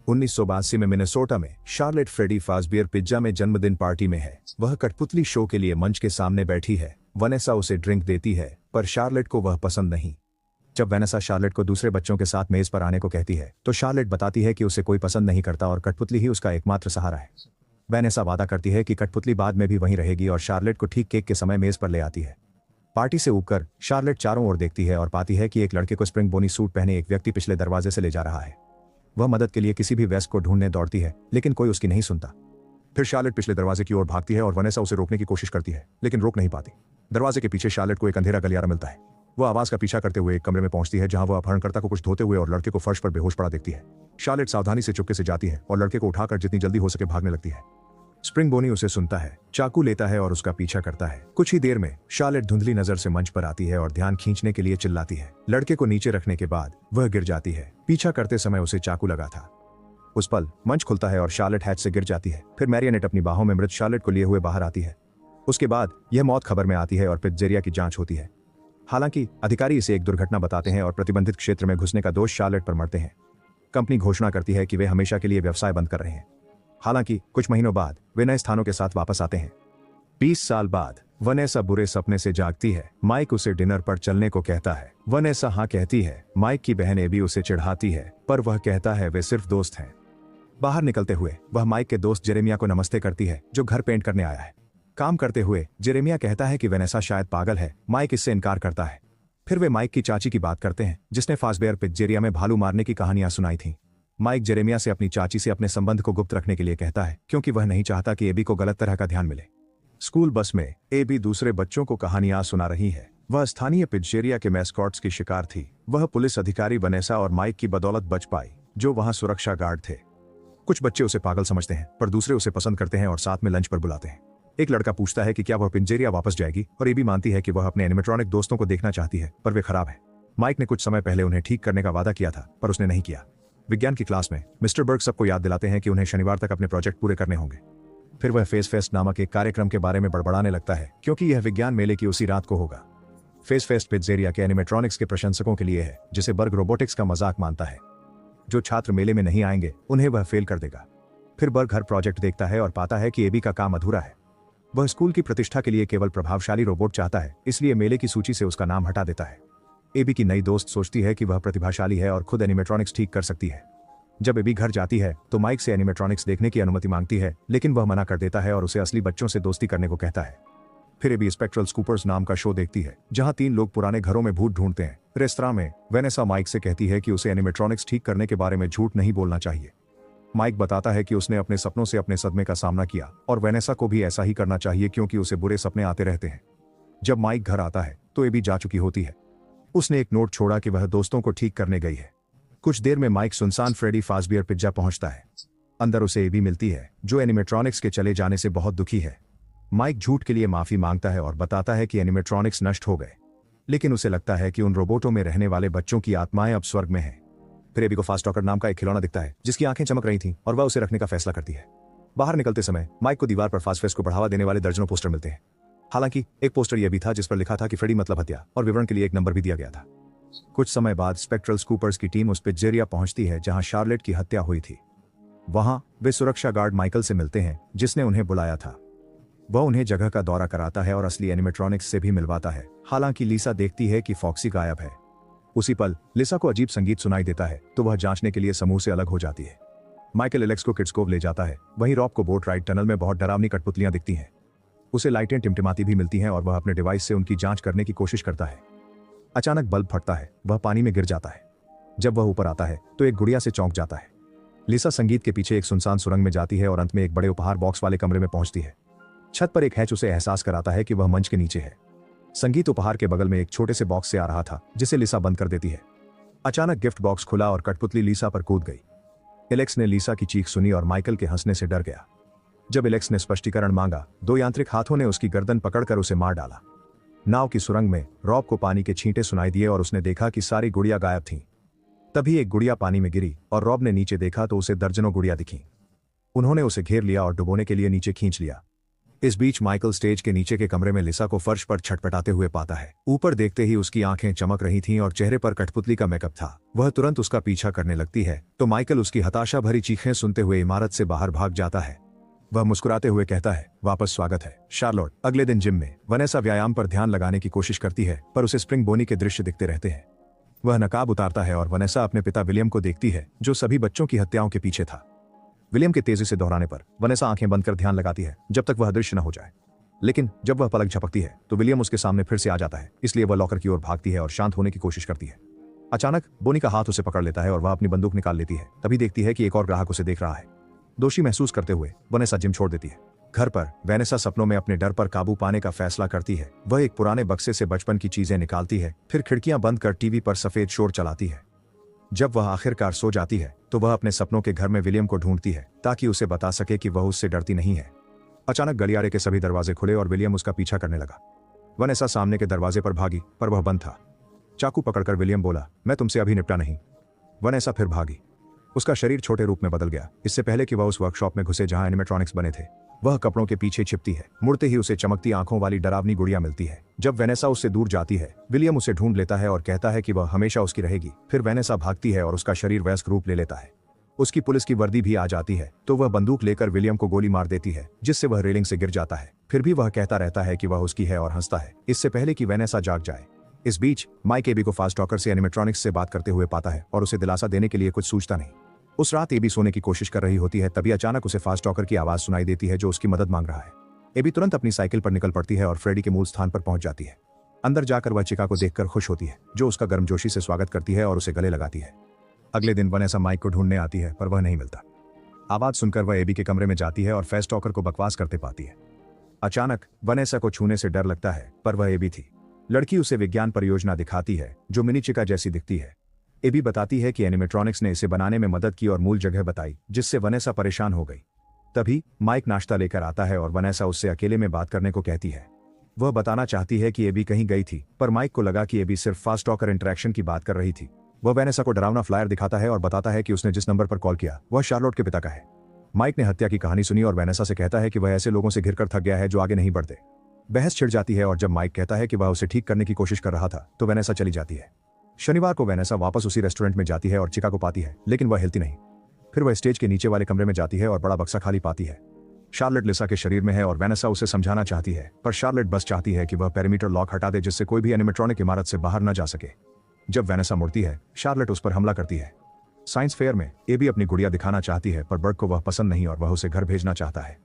1982 में मिनेसोटा में Charlotte Freddy फासबियर pizza में जन्मदिन पार्टी में है। वह कठपुतली शो के लिए मंच के सामने बैठी है। वनेसा उसे ड्रिंक देती है, पर शार्लेट को वह पसंद नहीं। जब वनेसा शार्लेट को दूसरे बच्चों के साथ मेज पर आने को कहती है तो शार्लेट बताती है कि उसे कोई पसंद नहीं करता और कठपुतली ही उसका एकमात्र सहारा है। वनेसा वादा करती है कि कठपुतली बाद में भी वहीं रहेगी और शार्लेट को ठीक केक के समय मेज पर ले आती है। पार्टी से उबकर शार्लेट चारों ओर देखती है और पाती है कि एक लड़के को स्प्रिंग बोनी सूट पहने एक व्यक्ति पिछले दरवाजे से ले जा रहा है। वह मदद के लिए किसी भी वेस्ट को ढूंढने दौड़ती है, लेकिन कोई उसकी नहीं सुनता। फिर शार्लेट पिछले दरवाजे की ओर भागती है और वनेसा उसे रोकने की कोशिश करती है, लेकिन रोक नहीं पाती। दरवाजे के पीछे शार्लेट को एक अंधेरा गलियारा मिलता है। वह आवाज का पीछा करते हुए एक कमरे में पहुंचती है, जहां वह अपहरणकर्ता को कुछ धोते हुए और लड़के को फर्श पर बेहोश पड़ा देखती है। शार्लेट सावधानी से चुपके से जाती है और लड़के को उठाकर जितनी जल्दी हो सके भागने लगती है। स्प्रिंग बोनी उसे सुनता है, चाकू लेता है और उसका पीछा करता है। कुछ ही देर में शार्लेट धुंधली नजर से मंच पर आती है और ध्यान खींचने के लिए चिल्लाती है। लड़के को नीचे रखने के बाद वह गिर जाती है। पीछा करते समय उसे चाकू लगा था। उस पल मंच खुलता है और शार्लेट हैच से गिर जाती है। फिर मैरियनेट अपनी बाहों में मृत शार्लेट को लिए हुए बाहर आती है। उसके बाद यह मौत खबर में आती है और पिज्जेरिया की जांच होती है। हालांकि अधिकारी इसे एक दुर्घटना बताते हैं और प्रतिबंधित क्षेत्र में घुसने का दोष शार्लेट पर मढ़ते हैं। कंपनी घोषणा करती है कि वे हमेशा के लिए व्यवसाय बंद कर रहे हैं। हालांकि कुछ महीनों बाद वे नए स्थानों के साथ वापस आते हैं। 20 साल बाद वनेसा बुरे सपने से जागती है। माइक उसे डिनर पर चलने को कहता है। वनेसा हाँ कहती है। माइक की बहन एबी उसे चिढ़ाती है, पर वह कहता है वे सिर्फ दोस्त हैं। बाहर निकलते हुए वह माइक के दोस्त जेरेमिया को नमस्ते करती है, जो घर पेंट करने आया है। काम करते हुए जेरेमिया कहता है कि वनेसा शायद पागल है। माइक इससे इनकार करता है। फिर वे माइक की चाची की बात करते हैं, जिसने फासबियर पिज्जेरिया में भालू मारने की कहानियां सुनाई थीं। माइक जेरेमिया से अपनी चाची से अपने संबंध को गुप्त रखने के लिए कहता है, क्योंकि वह नहीं चाहता कि एबी को गलत तरह का ध्यान मिले। स्कूल बस में एबी दूसरे बच्चों को कहानियां सुना रही है। वह स्थानीय पिज्जेरिया के मैस्कॉट्स की शिकार थी। वह पुलिस अधिकारी वनेसा और माइक की बदौलत बच पाई, जो वहां सुरक्षा गार्ड थे। कुछ बच्चे उसे पागल समझते हैं, पर दूसरे उसे पसंद करते हैं और साथ में लंच पर बुलाते हैं। एक लड़का पूछता है कि क्या वह पिज्जेरिया वापस जाएगी, और एबी मानती है कि वह अपने एनिमेट्रॉनिक दोस्तों को देखना चाहती है, पर वे खराब हैं। माइक ने कुछ समय पहले उन्हें ठीक करने का वादा किया था, पर उसने नहीं किया। विज्ञान की क्लास में मिस्टर बर्ग सबको याद दिलाते हैं कि उन्हें शनिवार तक अपने प्रोजेक्ट पूरे करने होंगे। फिर वह फेस फेस्ट नामक एक कार्यक्रम के बारे में बड़बड़ाने लगता है, क्योंकि यह विज्ञान मेले की उसी रात को होगा। फेस फेस्ट पिज्जेरिया के एनिमेट्रॉनिक्स के प्रशंसकों के लिए है, जिसे बर्ग रोबोटिक्स का मजाक मानता है। जो छात्र मेले में नहीं आएंगे उन्हें वह फेल कर देगा। फिर बर्ग हर प्रोजेक्ट देखता है और पाता है कि एबी का काम अधूरा है। वह स्कूल की प्रतिष्ठा के लिए केवल प्रभावशाली रोबोट चाहता है, इसलिए मेले की सूची से उसका नाम हटा देता है। एबी की नई दोस्त सोचती है कि वह प्रतिभाशाली है और खुद एनिमेट्रॉनिक्स ठीक कर सकती है। जब एबी घर जाती है तो माइक से एनिमेट्रॉनिक्स देखने की अनुमति मांगती है, लेकिन वह मना कर देता है और उसे असली बच्चों से दोस्ती करने को कहता है। फिर एबी स्पेक्ट्रल स्कूपर्स नाम का शो देखती है, जहां 3 लोग पुराने घरों में भूत ढूंढते हैं। रेस्तरां में वेनेसा माइक से कहती है कि उसे एनिमेट्रॉनिक्स ठीक करने के बारे में झूठ नहीं बोलना चाहिए। माइक बताता है कि उसने अपने सपनों से अपने सदमे का सामना किया और वेनेसा को भी ऐसा ही करना चाहिए, क्योंकि उसे बुरे सपने आते रहते हैं। जब माइक घर आता है तो एबी जा चुकी होती है। उसने एक नोट छोड़ा कि वह दोस्तों को ठीक करने गई है। कुछ देर में माइक सुनसान फ्रेडी फासबियर पिज्जा पहुंचता है। अंदर उसे एबी मिलती है, जो एनिमेट्रॉनिक्स के चले जाने से बहुत दुखी है। माइक झूठ के लिए माफी मांगता है और बताता है कि एनिमेट्रॉनिक्स नष्ट हो गए, लेकिन उसे लगता है कि उन रोबोटों में रहने वाले बच्चों की आत्माएं अब स्वर्ग में हैं। फिर एबी को फास्ट टॉकर नाम का एक खिलौना दिखता है, जिसकी आंखें चमक रही थीं, और वह उसे रखने का फैसला करती है। बाहर निकलते समय माइक को दीवार पर फास्ट फेस्ट को बढ़ावा देने वाले दर्जनों पोस्टर मिलते हैं। हालांकि एक पोस्टर यह भी था जिस पर लिखा था कि फ्रेडी मतलब हत्या, और विवरण के लिए एक नंबर भी दिया गया था। कुछ समय बाद स्पेक्ट्रल स्कूपर्स की टीम उस पिज्जेरिया पहुंचती है जहां शार्लेट की हत्या हुई थी। वहां वे सुरक्षा गार्ड माइकल से मिलते हैं, जिसने उन्हें बुलाया था। वह उन्हें जगह का दौरा कराता है और असली एनिमेट्रॉनिक्स से भी मिलवाता है। हालांकि लिसा देखती है कि फॉक्सी गायब है। उसी पल लिसा को अजीब संगीत सुनाई देता है, तो वह जांचने के लिए समूह से अलग हो जाती है। माइकल एलेक्स को किड्स कोव ले जाता है। वहीं रॉब को बोट राइड टनल में बहुत डरावनी कठपुतलियां दिखती हैं। उसे लाइटें टिमटिमाती भी मिलती हैं और वह अपने डिवाइस से उनकी जांच करने की कोशिश करता है। अचानक बल्ब फटता है, वह पानी में गिर जाता है। जब वह ऊपर आता है तो एक गुड़िया से चौंक जाता है। लिसा संगीत के पीछे एक सुनसान सुरंग में जाती है और अंत में एक बड़े उपहार बॉक्स वाले कमरे में पहुंचती है। छत पर एक हैच उसे एहसास कराता है कि वह मंच के नीचे है। संगीत उपहार के बगल में एक छोटे से बॉक्स से आ रहा था, जिसे लिसा बंद कर देती है। अचानक गिफ्ट बॉक्स खुला और कठपुतली लिसा पर कूद गई। एलेक्स ने लिसा की चीख सुनी और माइकल के हंसने से डर गया। जब एलेक्स ने स्पष्टीकरण मांगा, 2 यांत्रिक हाथों ने उसकी गर्दन पकड़कर उसे मार डाला। नाव की सुरंग में रॉब को पानी के छींटे सुनाई दिए और उसने देखा कि सारी गुड़िया गायब थीं। तभी एक गुड़िया पानी में गिरी और रॉब ने नीचे देखा तो उसे दर्जनों गुड़िया दिखीं। उन्होंने उसे घेर लिया और डुबोने के लिए नीचे खींच लिया। इस बीच माइकल स्टेज के नीचे के कमरे में लिसा को फर्श पर छटपटाते हुए पाता है। ऊपर देखते ही उसकी आंखें चमक रही थीं और चेहरे पर कठपुतली का मेकअप था। वह तुरंत उसका पीछा करने लगती है तो माइकल उसकी हताशा भरी चीखें सुनते हुए इमारत से बाहर भाग जाता है। वह मुस्कुराते हुए कहता है, वापस स्वागत है शार्लोट। अगले दिन जिम में वनेसा व्यायाम पर ध्यान लगाने की कोशिश करती है पर उसे स्प्रिंग बोनी के दृश्य दिखते रहते हैं। वह नकाब उतारता है और वनेसा अपने पिता विलियम को देखती है जो सभी बच्चों की हत्याओं के पीछे था। विलियम के तेजी से दोहराने पर वनेसा आंखें बंद कर ध्यान लगाती है जब तक वह दृश्य न हो जाए। लेकिन जब वह पलक झपकती है तो विलियम उसके सामने फिर से आ जाता है, इसलिए वह लॉकर की ओर भागती है और शांत होने की कोशिश करती है। अचानक बोनी का हाथ उसे पकड़ लेता है और वह अपनी बंदूक निकाल लेती है। तभी देखती है कि एक और ग्राहक उसे देख रहा है। दोषी महसूस करते हुए वनेसा जिम छोड़ देती है। घर पर वनेसा सपनों में अपने डर पर काबू पाने का फैसला करती है। वह एक पुराने बक्से से बचपन की चीजें निकालती है, फिर खिड़कियां बंद कर टीवी पर सफेद शोर चलाती है। जब वह आखिरकार सो जाती है तो वह अपने सपनों के घर में विलियम को ढूंढती है ताकि उसे बता सके कि वह उससे डरती नहीं है। अचानक गलियारे के सभी दरवाजे खुले और विलियम उसका पीछा करने लगा। वनेसा सामने के दरवाजे पर भागी पर वह बंद था। चाकू पकड़कर विलियम बोला, मैं तुमसे अभी निपटा नहीं। वनेसा फिर भागी। उसका शरीर छोटे रूप में बदल गया। इससे पहले कि वह उस वर्कशॉप में घुसे जहां एनिमेट्रॉनिक्स बने थे, वह कपड़ों के पीछे छिपती है। मुड़ते ही उसे चमकती आंखों वाली डरावनी गुड़िया मिलती है। जब वेनेसा उससे दूर जाती है, विलियम उसे ढूंढ लेता है और कहता है कि वह हमेशा उसकी रहेगी। फिर वेनेसा भागती है और उसका शरीर वयस्क रूप ले लेता है। उसकी पुलिस की वर्दी भी आ जाती है तो वह बंदूक लेकर विलियम को गोली मार देती है, जिससे वह रेलिंग से गिर जाता है। फिर भी वह कहता रहता है कि वह उसकी है और हंसता है, इससे पहले कि वेनेसा जाग जाए। इस बीच माइक एबी को फास्ट टॉकर से एनिमेट्रॉनिक्स से बात करते हुए पाता है और उसे दिलासा देने के लिए कुछ सूझता नहीं। उस रात एबी सोने की कोशिश कर रही होती है, तभी अचानक उसे फास्ट टॉकर की आवाज सुनाई देती है जो उसकी मदद मांग रहा है। एबी तुरंत अपनी साइकिल पर निकल पड़ती है और फ्रेडी के मूल स्थान पर पहुंच जाती है। अंदर जाकर वह चिका को देखकर खुश होती है जो उसका गर्मजोशी से स्वागत करती है और उसे गले लगाती है। अगले दिन वनेसा माइक को ढूंढने आती है पर वह नहीं मिलता। आवाज सुनकर वह एबी के कमरे में जाती है और फास्ट टॉकर को बकवास करते पाती है। अचानक वनेसा को छूने से डर लगता है पर वह एबी थी। लड़की उसे विज्ञान परियोजना दिखाती है जो मिनी चिका जैसी दिखती है। एबी बताती है कि एनिमेट्रॉनिक्स ने इसे बनाने में मदद की और मूल जगह बताई, जिससे वनेसा परेशान हो गई। तभी माइक नाश्ता लेकर आता है और वनेसा उससे अकेले में बात करने को कहती है। वह बताना चाहती है कि एबी कहीं गई थी पर माइक को लगा कि एबी सिर्फ फास्ट टॉकर इंटरेक्शन की बात कर रही थी। वह वेनेसा को डरावना फ्लायर दिखाता है और बताता है कि उसने जिस नंबर पर कॉल किया वह शार्लोट के पिता का है। माइक ने हत्या की कहानी सुनी और वेनेसा से कहता है कि वह ऐसे लोगों से घिरकर थक गया है जो आगे नहीं बढ़ते। बहस छिड़ जाती है और जब माइक कहता है कि वह उसे ठीक करने की कोशिश कर रहा था तो वेनेसा चली जाती है। शनिवार को वेनेसा वापस उसी रेस्टोरेंट में जाती है और चिका को पाती है, लेकिन वह हिलती नहीं। फिर वह स्टेज के नीचे वाले कमरे में जाती है और बड़ा बक्सा खाली पाती है। शार्लेट लिसा के शरीर में है और वेनेसा उसे समझाना चाहती है पर शार्लेट बस चाहती है कि वह पेरीमीटर लॉक हटा दे जिससे कोई भी एनिमेट्रॉनिक इमारत से बाहर न जा सके। जब वेनेसा मुड़ती है, शार्लेट उस पर हमला करती है। साइंस फेयर में एबी अपनी गुड़िया दिखाना चाहती है पर बर्ग को वह पसंद नहीं और वह उसे घर भेजना चाहता है।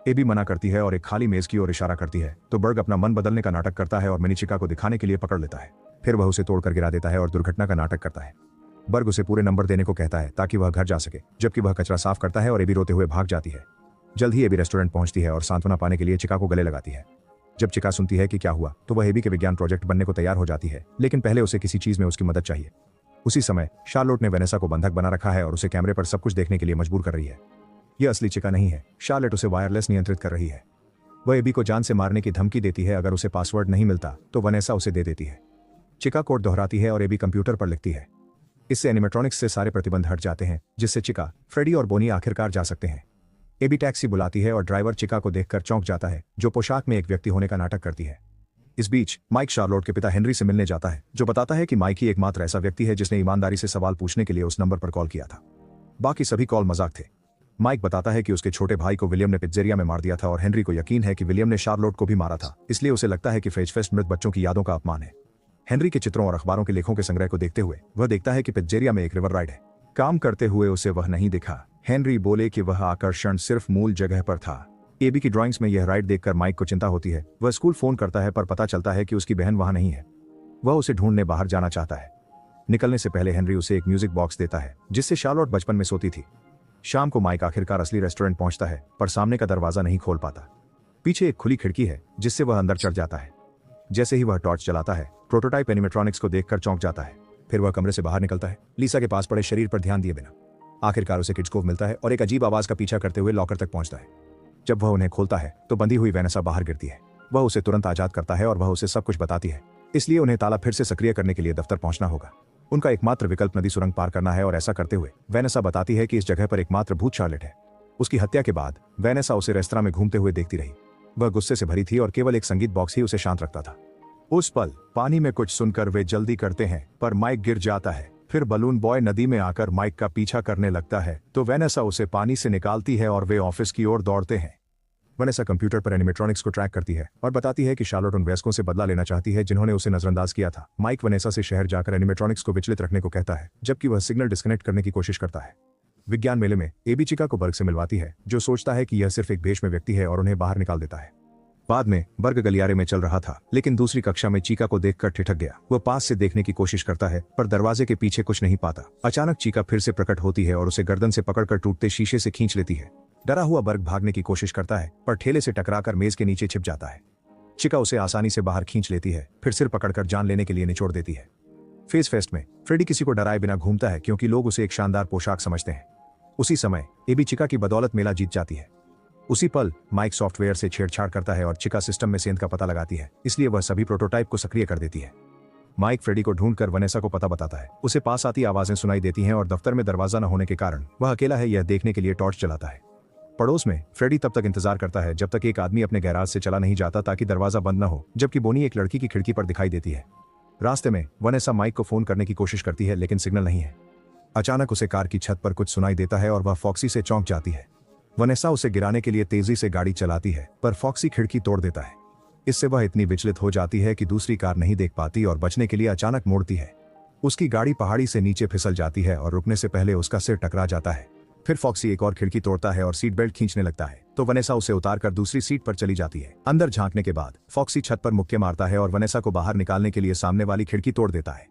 एबी मना करती है और एक खाली मेज की ओर इशारा करती है तो बर्ग अपना मन बदलने का नाटक करता है और मिनी चिका को दिखाने के लिए पकड़ लेता है। फिर वह उसे तोड़कर गिरा देता है और दुर्घटना का नाटक करता है। बर्ग उसे पूरे नंबर देने को कहता है ताकि वह घर जा सके, जबकि वह कचरा साफ करता है और एबी रोते हुए भाग जाती है। जल्द ही एबी रेस्टोरेंट पहुंचती है और सांत्वना पाने के लिए चिका को गले लगाती है। जब चिका सुनती है कि क्या हुआ तो वह एबी के विज्ञान प्रोजेक्ट बनने को तैयार हो जाती है, लेकिन पहले उसे किसी चीज में उसकी मदद चाहिए। उसी समय शार्लोट ने वेनेसा को बंधक बना रखा है और उसे कैमरे पर सब कुछ देखने के लिए मजबूर कर रही है। यह असली चिका नहीं है, शार्लेट उसे वायरलेस नियंत्रित कर रही है। वह एबी को जान से मारने की धमकी देती है अगर उसे पासवर्ड नहीं मिलता तो वेनेसा उसे दे देती है। चिका कोड दोहराती है और एबी कंप्यूटर पर लिखती है। इससे एनिमेट्रॉनिक्स से सारे प्रतिबंध हट जाते हैं, जिससे चिका, फ्रेडी और बोनी आखिरकार जा सकते हैं। एबी टैक्सी बुलाती है और ड्राइवर चिका को देखकर चौंक जाता है जो पोशाक में एक व्यक्ति होने का नाटक करती है। इस बीच माइक शार्लोट के पिता हेनरी से मिलने जाता है जो बताता है कि माइक ही एकमात्र ऐसा व्यक्ति है जिसने ईमानदारी से सवाल पूछने के लिए उस नंबर पर कॉल किया था। बाकी सभी कॉल मजाक थे। माइक बताता है कि उसके छोटे भाई को विलियम ने पिज्जेरिया में मार दिया था और हेनरी को यकीन है कि विलियम ने शार्लोट को भी मारा था, इसलिए उसे लगता है कि फेजफेस्ट मृत बच्चों की यादों का अपमान है। हेनरी के चित्रों और अखबारों के लेखों के संग्रह को देखते हुए वह देखता है कि पिज्जेरिया में एक रिवर राइड है। काम करते हुए उसे वह नहीं दिखा। हेनरी बोले कि वह आकर्षण सिर्फ मूल जगह पर था। एबी की ड्राइंग्स में यह राइड देखकर माइक को चिंता होती है। वह स्कूल फोन करता है पर पता चलता है कि उसकी बहन वहां नहीं है। वह उसे ढूंढने बाहर जाना चाहता है। निकलने से पहले हेनरी उसे एक म्यूजिक बॉक्स देता है जिससे शार्लोट बचपन में सोती थी। शाम को माइक आखिरकार असली रेस्टोरेंट पहुंचता है पर सामने का दरवाजा नहीं खोल पाता। पीछे एक खुली खिड़की है जिससे वह अंदर चढ़ जाता है। जैसे ही वह टॉर्च चलाता है, प्रोटोटाइप एनिमेट्रॉनिक्स को देखकर चौंक जाता है। फिर वह कमरे से बाहर निकलता है, लिसा के पास पड़े शरीर पर ध्यान दिए बिना। आखिरकार उसे किड्स कोव मिलता है और एक अजीब आवाज का पीछा करते हुए लॉकर तक पहुंचता है। जब वह उन्हें खोलता है तो बंधी हुई वेनेसा बाहर गिरती है। वह उसे तुरंत आजाद करता है और वह उसे सब कुछ बताती है, इसलिए उन्हें ताला फिर से सक्रिय करने के लिए दफ्तर पहुंचना होगा। उनका एकमात्र विकल्प नदी सुरंग पार करना है और ऐसा करते हुए वेनेसा बताती है कि इस जगह पर एकमात्र भूत शार्लेट है। उसकी हत्या के बाद वेनेसा उसे रेस्तरां में घूमते हुए देखती रही। वह गुस्से से भरी थी और केवल एक संगीत बॉक्स ही उसे शांत रखता था। उस पल पानी में कुछ सुनकर वे जल्दी करते हैं, पर माइक गिर जाता है। फिर बलून बॉय नदी में आकर माइक का पीछा करने लगता है तो वेनेसा उसे पानी से निकालती है और वे ऑफिस की ओर दौड़ते हैं। वेनेसा कंप्यूटर पर एनिमेट्रॉनिक्स को ट्रैक करती है और बताती है कि शार्लोट उन वयस्कों से बदला लेना चाहती है जिन्होंने उसे नजरअंदाज किया था। माइक वेनेसा से शहर जाकर एनिमेट्रॉनिक्स को विचलित रखने को कहता है, जबकि वह सिग्नल डिस्कनेक्ट करने की कोशिश करता है। विज्ञान मेले में एबी चिका को बर्ग से मिलवाती है, जो सोचता है कि यह सिर्फ एक भेष में व्यक्ति है और उन्हें बाहर निकाल देता है। बाद में बर्ग गलियारे में चल रहा था, लेकिन दूसरी कक्षा में चीका को देखकर ठिठक गया। वह पास से देखने की कोशिश करता है, पर दरवाजे के पीछे कुछ नहीं पाता। अचानक चीका फिर से प्रकट होती है और उसे गर्दन से पकड़कर टूटते शीशे से खींच लेती है। डरा हुआ बर्ग भागने की कोशिश करता है, पर ठेले से टकराकर मेज के नीचे छिप जाता है। चिका उसे आसानी से बाहर खींच लेती है, फिर सिर पकड़कर जान लेने के लिए निचोड़ देती है। फेस फेस्ट में फ्रेडी किसी को डराए बिना घूमता है, क्योंकि लोग उसे एक शानदार पोशाक समझते हैं। उसी समय एबी चिका की बदौलत मेला जीत जाती है। उसी पल माइक सॉफ्टवेयर से छेड़छाड़ करता है और चिका सिस्टम में सेंध का पता लगाती है, इसलिए वह सभी प्रोटोटाइप को सक्रिय कर देती है। माइक फ्रेडी को ढूंढकर वनेसा को पता बताता है। उसे पास आती आवाजें सुनाई देती हैं और दफ्तर में दरवाजा न होने के कारण वह अकेला है यह देखने के लिए टॉर्च चलाता है। पड़ोस में फ्रेडी तब तक इंतजार करता है जब तक एक आदमी अपने गैराज से चला नहीं जाता ताकि दरवाजा बंद न हो, जबकि बोनी एक लड़की की खिड़की पर दिखाई देती है। रास्ते में वनेसा माइक को फोन करने की कोशिश करती है, लेकिन सिग्नल नहीं है। अचानक उसे कार की छत पर कुछ सुनाई देता है और वह फॉक्सी से चौंक जाती है। वनेसा उसे गिराने के लिए तेजी से गाड़ी चलाती है, पर फॉक्सी खिड़की तोड़ देता है। इससे वह इतनी विचलित हो जाती है कि दूसरी कार नहीं देख पाती और बचने के लिए अचानक मोड़ती है। उसकी गाड़ी पहाड़ी से नीचे फिसल जाती है और रुकने से पहले उसका सिर टकरा जाता है। फिर फॉक्सी एक और खिड़की तोड़ता है और सीट बेल्ट खींचने लगता है, तो वनेसा उसे उतारकर दूसरी सीट पर चली जाती है। अंदर झांकने के बाद फॉक्सी छत पर मुक्के मारता है और वनेसा को बाहर निकालने के लिए सामने वाली खिड़की तोड़ देता है।